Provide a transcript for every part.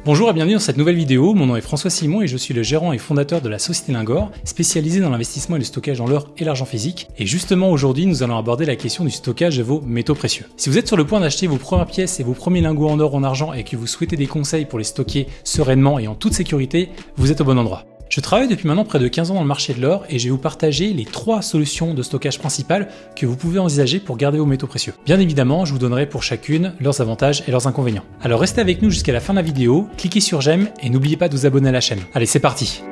Bonjour et bienvenue dans cette nouvelle vidéo, mon nom est François Simon et je suis le gérant et fondateur de la société Lingor, spécialisée dans l'investissement et le stockage en l'or et l'argent physique. Et justement aujourd'hui nous allons aborder la question du stockage de vos métaux précieux. Si vous êtes sur le point d'acheter vos premières pièces et vos premiers lingots en or ou en argent et que vous souhaitez des conseils pour les stocker sereinement et en toute sécurité, vous êtes au bon endroit. Je travaille depuis maintenant près de 15 ans dans le marché de l'or et je vais vous partager les 3 solutions de stockage principales que vous pouvez envisager pour garder vos métaux précieux. Bien évidemment, je vous donnerai pour chacune leurs avantages et leurs inconvénients. Alors restez avec nous jusqu'à la fin de la vidéo, cliquez sur j'aime et n'oubliez pas de vous abonner à la chaîne. Allez, c'est parti!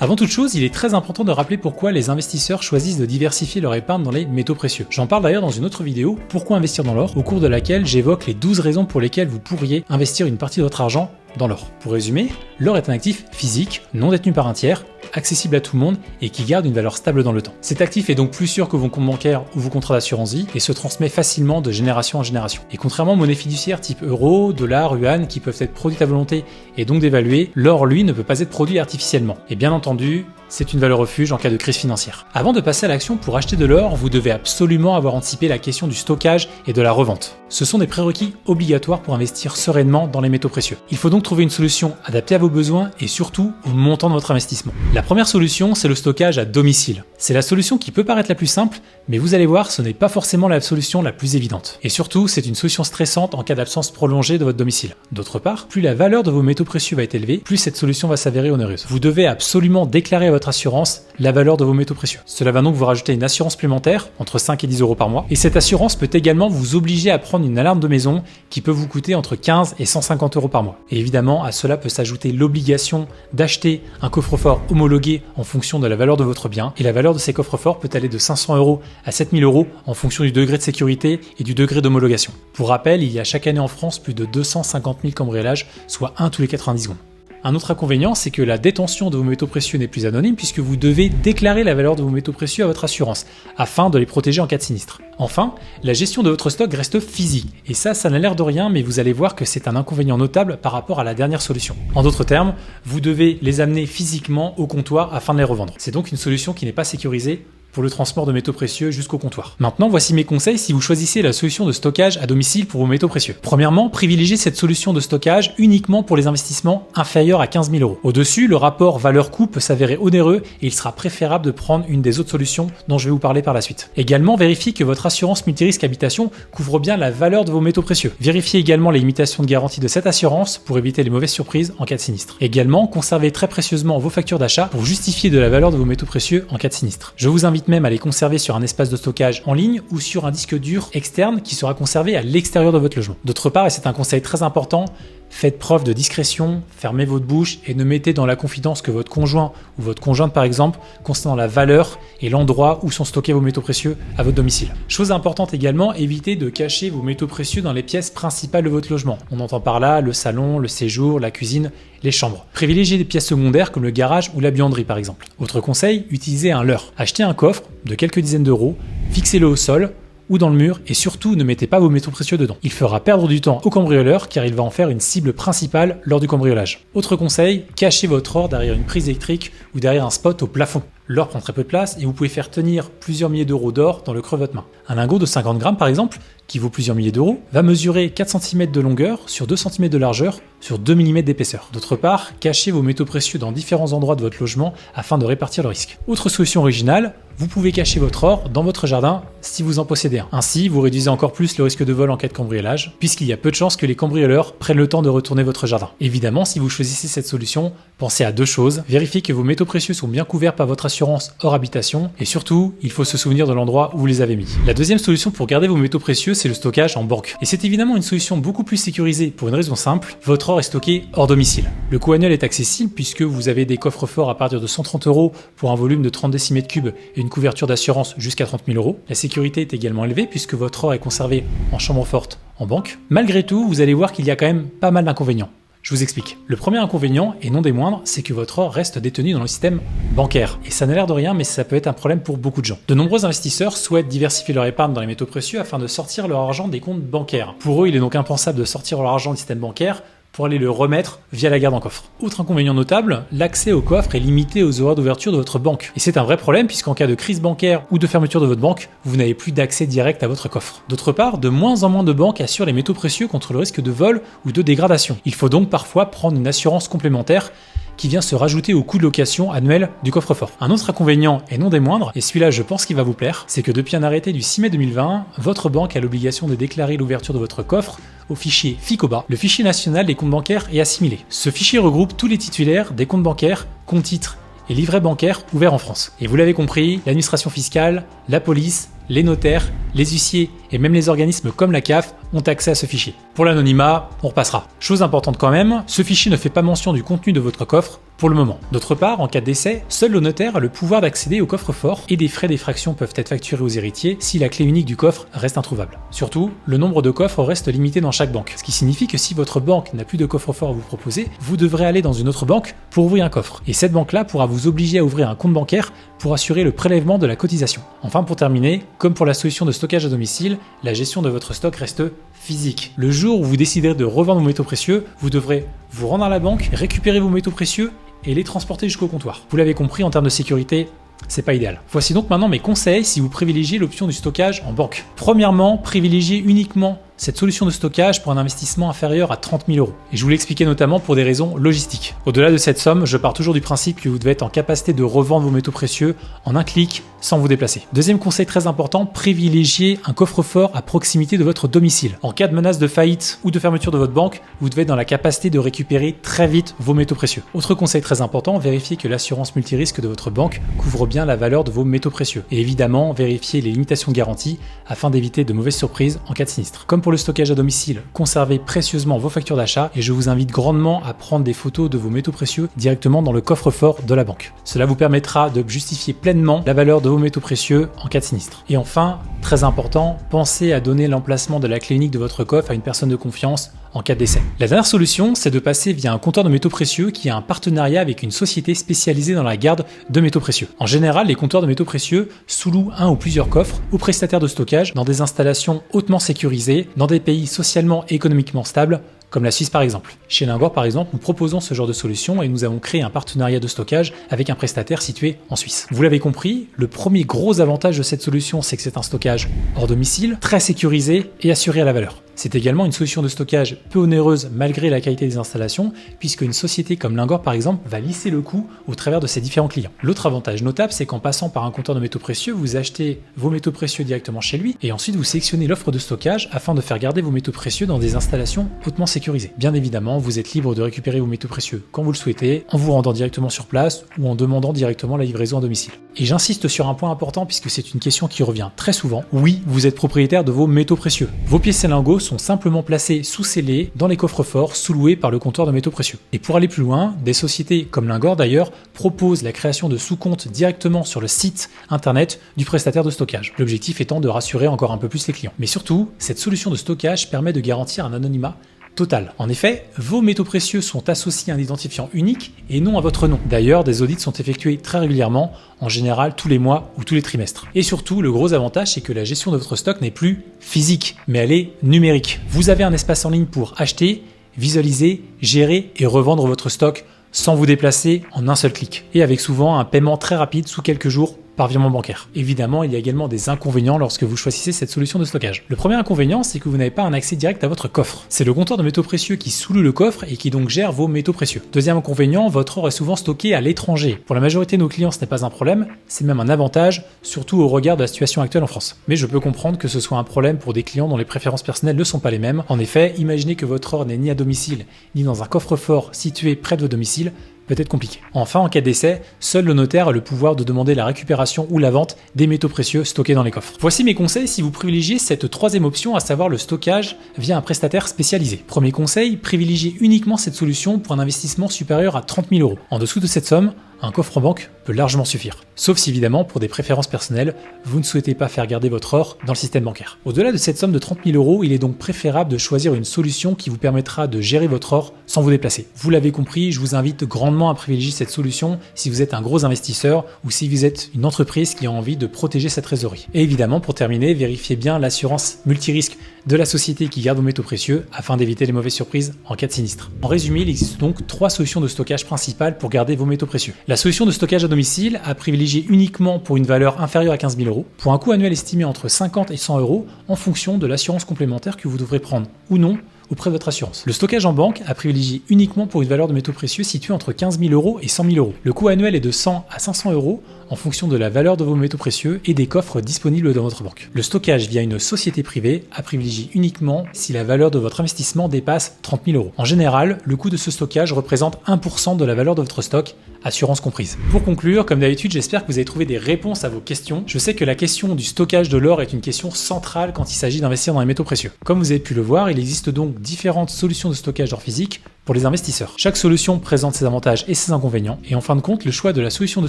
Avant toute chose, il est très important de rappeler pourquoi les investisseurs choisissent de diversifier leur épargne dans les métaux précieux. J'en parle d'ailleurs dans une autre vidéo, Pourquoi investir dans l'or, au cours de laquelle j'évoque les 12 raisons pour lesquelles vous pourriez investir une partie de votre argent dans l'or. Pour résumer, l'or est un actif physique, non détenu par un tiers, accessible à tout le monde et qui garde une valeur stable dans le temps. Cet actif est donc plus sûr que vos comptes bancaires ou vos contrats d'assurance vie et se transmet facilement de génération en génération. Et contrairement aux monnaies fiduciaires type euro, dollar, yuan qui peuvent être produites à volonté et donc dévaluées, l'or lui ne peut pas être produit artificiellement. Et bien entendu, c'est une valeur refuge en cas de crise financière. Avant de passer à l'action pour acheter de l'or, vous devez absolument avoir anticipé la question du stockage et de la revente. Ce sont des prérequis obligatoires pour investir sereinement dans les métaux précieux. Il faut donc trouver une solution adaptée à vos besoins et surtout au montant de votre investissement. La première solution, c'est le stockage à domicile. C'est la solution qui peut paraître la plus simple, mais vous allez voir, ce n'est pas forcément la solution la plus évidente. Et surtout, c'est une solution stressante en cas d'absence prolongée de votre domicile. D'autre part, plus la valeur de vos métaux précieux va être élevée, plus cette solution va s'avérer onéreuse. Vous devez absolument déclarer à votre assurance la valeur de vos métaux précieux. Cela va donc vous rajouter une assurance supplémentaire, entre 5 et 10 euros par mois, et cette assurance peut également vous obliger à prendre une alarme de maison qui peut vous coûter entre 15 et 150 euros par mois. Et évidemment, à cela peut s'ajouter l'obligation d'acheter un coffre-fort homologué en fonction de la valeur de votre bien, et la valeur de ces coffres-forts peut aller de 500 euros à 7000 euros en fonction du degré de sécurité et du degré d'homologation. Pour rappel, il y a chaque année en France plus de 250 000 cambriolages, soit 1 tous les 90 secondes. Un autre inconvénient, c'est que la détention de vos métaux précieux n'est plus anonyme puisque vous devez déclarer la valeur de vos métaux précieux à votre assurance afin de les protéger en cas de sinistre. Enfin, la gestion de votre stock reste physique et ça n'a l'air de rien, mais vous allez voir que c'est un inconvénient notable par rapport à la dernière solution. En d'autres termes, vous devez les amener physiquement au comptoir afin de les revendre. C'est donc une solution qui n'est pas sécurisée pour le transport de métaux précieux jusqu'au comptoir. Maintenant, voici mes conseils si vous choisissez la solution de stockage à domicile pour vos métaux précieux. Premièrement, privilégiez cette solution de stockage uniquement pour les investissements inférieurs à 15 000 euros. Au-dessus, le rapport valeur-coût peut s'avérer onéreux et il sera préférable de prendre une des autres solutions dont je vais vous parler par la suite. Également, vérifiez que votre assurance multirisque habitation couvre bien la valeur de vos métaux précieux. Vérifiez également les limitations de garantie de cette assurance pour éviter les mauvaises surprises en cas de sinistre. Également, conservez très précieusement vos factures d'achat pour justifier de la valeur de vos métaux précieux en cas de sinistre. Je vous invite même à les conserver sur un espace de stockage en ligne ou sur un disque dur externe qui sera conservé à l'extérieur de votre logement. D'autre part, et c'est un conseil très important, faites preuve de discrétion, fermez votre bouche et ne mettez dans la confidence que votre conjoint ou votre conjointe par exemple concernant la valeur et l'endroit où sont stockés vos métaux précieux à votre domicile. Chose importante également, évitez de cacher vos métaux précieux dans les pièces principales de votre logement. On entend par là le salon, le séjour, la cuisine, les chambres. Privilégiez des pièces secondaires comme le garage ou la buanderie par exemple. Autre conseil, utilisez un leurre. Achetez un coffre de quelques dizaines d'euros, fixez-le au sol ou dans le mur et surtout ne mettez pas vos métaux précieux dedans. Il fera perdre du temps au cambrioleur car il va en faire une cible principale lors du cambriolage. Autre conseil, cachez votre or derrière une prise électrique ou derrière un spot au plafond. L'or prend très peu de place et vous pouvez faire tenir plusieurs milliers d'euros d'or dans le creux de votre main. Un lingot de 50 grammes par exemple, qui vaut plusieurs milliers d'euros, va mesurer 4 cm de longueur sur 2 cm de largeur sur 2 mm d'épaisseur. D'autre part, cachez vos métaux précieux dans différents endroits de votre logement afin de répartir le risque. Autre solution originale, vous pouvez cacher votre or dans votre jardin si vous en possédez un. Ainsi, vous réduisez encore plus le risque de vol en cas de cambriolage, puisqu'il y a peu de chances que les cambrioleurs prennent le temps de retourner votre jardin. Évidemment, si vous choisissez cette solution, pensez à 2 choses. Vérifiez que vos métaux précieux sont bien couverts par votre assurance hors habitation, et surtout, il faut se souvenir de l'endroit où vous les avez mis. La deuxième solution pour garder vos métaux précieux, c'est le stockage en banque. Et c'est évidemment une solution beaucoup plus sécurisée pour une raison simple, votre or est stocké hors domicile. Le coût annuel est accessible puisque vous avez des coffres forts à partir de 130 euros pour un volume de 30 décimètres cubes et une couverture d'assurance jusqu'à 30 000 euros. La sécurité est également élevée puisque votre or est conservé en chambre forte en banque. Malgré tout, vous allez voir qu'il y a quand même pas mal d'inconvénients. Je vous explique. Le premier inconvénient, et non des moindres, c'est que votre or reste détenu dans le système bancaire. Et ça n'a l'air de rien, mais ça peut être un problème pour beaucoup de gens. De nombreux investisseurs souhaitent diversifier leur épargne dans les métaux précieux afin de sortir leur argent des comptes bancaires. Pour eux, il est donc impensable de sortir leur argent du système bancaire pour aller le remettre via la garde en coffre. Autre inconvénient notable, l'accès au coffre est limité aux horaires d'ouverture de votre banque. Et c'est un vrai problème puisqu'en cas de crise bancaire ou de fermeture de votre banque, vous n'avez plus d'accès direct à votre coffre. D'autre part, de moins en moins de banques assurent les métaux précieux contre le risque de vol ou de dégradation. Il faut donc parfois prendre une assurance complémentaire qui vient se rajouter au coût de location annuel du coffre-fort. Un autre inconvénient, et non des moindres, et celui-là je pense qu'il va vous plaire, c'est que depuis un arrêté du 6 mai 2020, votre banque a l'obligation de déclarer l'ouverture de votre coffre au fichier FICOBA, le fichier national des comptes bancaires et assimilés. Ce fichier regroupe tous les titulaires des comptes bancaires, comptes titres et livrets bancaires ouverts en France. Et vous l'avez compris, l'administration fiscale, la police, les notaires, les huissiers et même les organismes comme la CAF ont accès à ce fichier. Pour l'anonymat, on repassera. Chose importante quand même, ce fichier ne fait pas mention du contenu de votre coffre pour le moment. D'autre part, en cas de décès, seul le notaire a le pouvoir d'accéder au coffre-fort et des frais d'effraction peuvent être facturés aux héritiers si la clé unique du coffre reste introuvable. Surtout, le nombre de coffres reste limité dans chaque banque, ce qui signifie que si votre banque n'a plus de coffre-fort à vous proposer, vous devrez aller dans une autre banque pour ouvrir un coffre. Et cette banque-là pourra vous obliger à ouvrir un compte bancaire pour assurer le prélèvement de la cotisation. Enfin, pour terminer, comme pour la solution de stockage à domicile, la gestion de votre stock reste physique. Le jour où vous déciderez de revendre vos métaux précieux, vous devrez vous rendre à la banque, récupérer vos métaux précieux et les transporter jusqu'au comptoir. Vous l'avez compris, en termes de sécurité, c'est pas idéal. Voici donc maintenant mes conseils si vous privilégiez l'option du stockage en banque. Premièrement, privilégiez uniquement cette solution de stockage pour un investissement inférieur à 30 000 €. Et je vous l'expliquais notamment pour des raisons logistiques. Au-delà de cette somme, je pars toujours du principe que vous devez être en capacité de revendre vos métaux précieux en un clic sans vous déplacer. Deuxième conseil très important, privilégiez un coffre-fort à proximité de votre domicile. En cas de menace de faillite ou de fermeture de votre banque, vous devez être dans la capacité de récupérer très vite vos métaux précieux. Autre conseil très important, vérifiez que l'assurance multirisque de votre banque couvre bien la valeur de vos métaux précieux. Et évidemment, vérifiez les limitations de garantie afin d'éviter de mauvaises surprises en cas de sinistre. Comme pour le stockage à domicile, conservez précieusement vos factures d'achat et je vous invite grandement à prendre des photos de vos métaux précieux directement dans le coffre-fort de la banque. Cela vous permettra de justifier pleinement la valeur de vos métaux précieux en cas de sinistre. Et enfin, très important, pensez à donner l'emplacement de la clé unique de votre coffre à une personne de confiance en cas de décès. La dernière solution, c'est de passer via un comptoir de métaux précieux qui a un partenariat avec une société spécialisée dans la garde de métaux précieux. En général, les comptoirs de métaux précieux sous-louent un ou plusieurs coffres aux prestataires de stockage dans des installations hautement sécurisées, dans des pays socialement et économiquement stables, comme la Suisse par exemple. Chez Lingor par exemple, nous proposons ce genre de solution et nous avons créé un partenariat de stockage avec un prestataire situé en Suisse. Vous l'avez compris, le premier gros avantage de cette solution, c'est que c'est un stockage hors domicile, très sécurisé et assuré à la valeur. C'est également une solution de stockage peu onéreuse malgré la qualité des installations, puisque une société comme Lingor par exemple va lisser le coût au travers de ses différents clients. L'autre avantage notable, c'est qu'en passant par un comptoir de métaux précieux, vous achetez vos métaux précieux directement chez lui et ensuite vous sélectionnez l'offre de stockage afin de faire garder vos métaux précieux dans des installations hautement sécurisées. Bien évidemment, vous êtes libre de récupérer vos métaux précieux quand vous le souhaitez, en vous rendant directement sur place ou en demandant directement la livraison à domicile. Et j'insiste sur un point important puisque c'est une question qui revient très souvent. Oui, vous êtes propriétaire de vos métaux précieux. Vos pièces et lingots sont simplement placés sous scellés dans les coffres-forts sous-loués par le comptoir de métaux précieux. Et pour aller plus loin, des sociétés comme Lingor d'ailleurs proposent la création de sous-comptes directement sur le site internet du prestataire de stockage. L'objectif étant de rassurer encore un peu plus les clients. Mais surtout, cette solution de stockage permet de garantir un anonymat total. En effet, vos métaux précieux sont associés à un identifiant unique et non à votre nom. D'ailleurs, des audits sont effectués très régulièrement, en général tous les mois ou tous les trimestres. Et surtout, le gros avantage, c'est que la gestion de votre stock n'est plus physique, mais elle est numérique. Vous avez un espace en ligne pour acheter, visualiser, gérer et revendre votre stock sans vous déplacer en un seul clic. Et avec souvent un paiement très rapide sous quelques jours par virement bancaire. Évidemment, il y a également des inconvénients lorsque vous choisissez cette solution de stockage. Le premier inconvénient, c'est que vous n'avez pas un accès direct à votre coffre. C'est le comptoir de métaux précieux qui sous-loue le coffre et qui donc gère vos métaux précieux. Deuxième inconvénient, votre or est souvent stocké à l'étranger. Pour la majorité de nos clients, ce n'est pas un problème, c'est même un avantage, surtout au regard de la situation actuelle en France. Mais je peux comprendre que ce soit un problème pour des clients dont les préférences personnelles ne sont pas les mêmes. En effet, imaginez que votre or n'est ni à domicile, ni dans un coffre-fort situé près de votre domicile, peut être compliqué. Enfin, en cas de décès, seul le notaire a le pouvoir de demander la récupération ou la vente des métaux précieux stockés dans les coffres. Voici mes conseils si vous privilégiez cette troisième option, à savoir le stockage via un prestataire spécialisé. Premier conseil, privilégiez uniquement cette solution pour un investissement supérieur à 30 000 €. En dessous de cette somme, un coffre en banque peut largement suffire. Sauf si évidemment, pour des préférences personnelles, vous ne souhaitez pas faire garder votre or dans le système bancaire. Au-delà de cette somme de 30 000 €, il est donc préférable de choisir une solution qui vous permettra de gérer votre or sans vous déplacer. Vous l'avez compris, je vous invite grandement à privilégier cette solution si vous êtes un gros investisseur ou si vous êtes une entreprise qui a envie de protéger sa trésorerie. Et évidemment, pour terminer, vérifiez bien l'assurance multirisque de la société qui garde vos métaux précieux afin d'éviter les mauvaises surprises en cas de sinistre. En résumé, il existe donc 3 solutions de stockage principales pour garder vos métaux précieux. La solution de stockage à domicile, à privilégier uniquement pour une valeur inférieure à 15 000 €, pour un coût annuel estimé entre 50 et 100 € en fonction de l'assurance complémentaire que vous devrez prendre ou non auprès de votre assurance. Le stockage en banque à privilégier uniquement pour une valeur de métaux précieux située entre 15 000 € et 100 000 €. Le coût annuel est de 100 à 500 € en fonction de la valeur de vos métaux précieux et des coffres disponibles dans votre banque. Le stockage via une société privée à privilégier uniquement si la valeur de votre investissement dépasse 30 000 €. En général, le coût de ce stockage représente 1% de la valeur de votre stock, assurance comprise. Pour conclure, comme d'habitude, j'espère que vous avez trouvé des réponses à vos questions. Je sais que la question du stockage de l'or est une question centrale quand il s'agit d'investir dans les métaux précieux. Comme vous avez pu le voir, il existe donc différentes solutions de stockage d'or physique pour les investisseurs. Chaque solution présente ses avantages et ses inconvénients, et en fin de compte, le choix de la solution de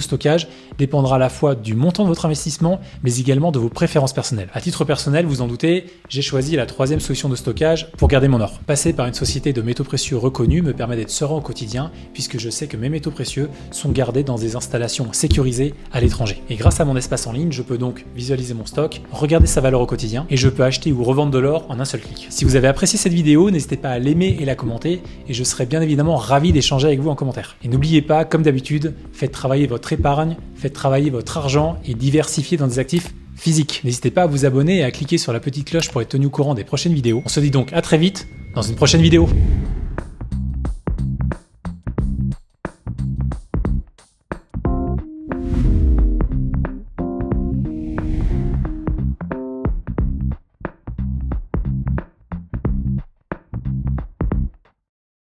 stockage dépendra à la fois du montant de votre investissement, mais également de vos préférences personnelles. À titre personnel, vous en doutez, j'ai choisi la 3e solution de stockage pour garder mon or. Passer par une société de métaux précieux reconnue me permet d'être serein au quotidien, puisque je sais que mes métaux précieux sont gardés dans des installations sécurisées à l'étranger. Et grâce à mon espace en ligne, je peux donc visualiser mon stock, regarder sa valeur au quotidien, et je peux acheter ou revendre de l'or en un seul clic. Si vous avez apprécié cette vidéo, n'hésitez pas à l'aimer et la commenter, et je serai bien évidemment ravi d'échanger avec vous en commentaire. Et n'oubliez pas, comme d'habitude, faites travailler votre épargne, faites travailler votre argent et diversifiez dans des actifs physiques. N'hésitez pas à vous abonner et à cliquer sur la petite cloche pour être tenu au courant des prochaines vidéos. On se dit donc à très vite dans une prochaine vidéo.